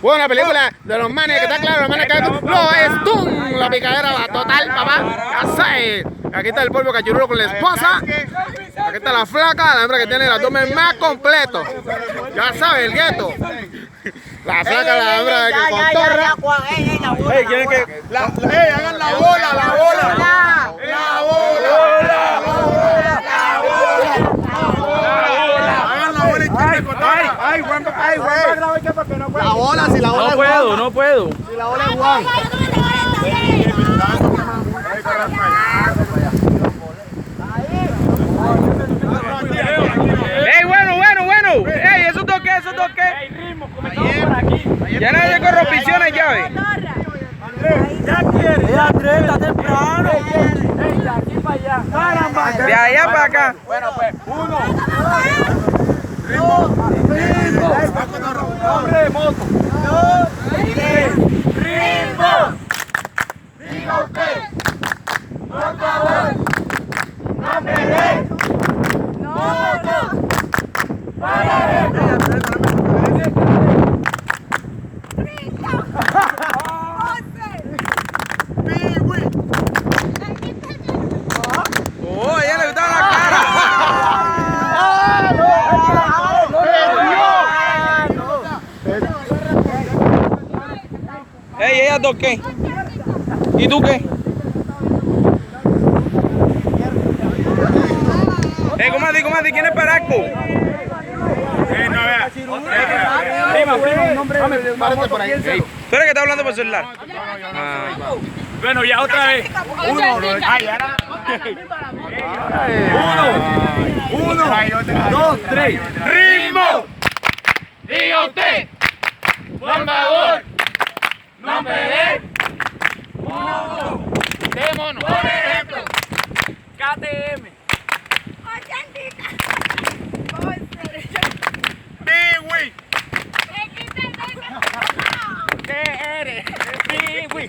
Buena película de los manes, que está claro, los manes que lo es ¡tum! La picadera va total, papá. Ya sabes. Aquí está el polvo cachirulo con la esposa. Aquí está la flaca, la hembra que tiene el abdomen más completo. Ya sabes, el gueto. La flaca, la hembra que contorra. Ey, quieren que. Hagan la bola, la bola. La bola. Hagan la bola y quieren contar. Ay, Juan, la bola, si la bola es Juan. No puedo. Si la bola es Juan. ¡Ey, bueno! ¡Ey, esos dos qué! Ya nadie de corrupción llave. Ya quiere. Andrés, está temprano. De aquí para allá. Caramba. De allá para acá. Bueno, pues, 1. Ritmo. Hombre de moto. 2, 3. Ritmo. Diga usted. Por favor. No me dé. Moto. Para ¡Oh, ya le gustaba la cara! ¡Ey, ellas dos qué! ¿Y tú qué? Comandante, ¿quién es Paraco? no vea. Párate por ahí. ¿Tú eres que está hablando por celular? Bueno, ya otra vez. 1, 2, 3. ¡Ritmo! Diga usted. Por favor. No me dé. Mono. ¿Qué mono? Por ejemplo. KTM. Piwi. ¿Qué eres? Piwi.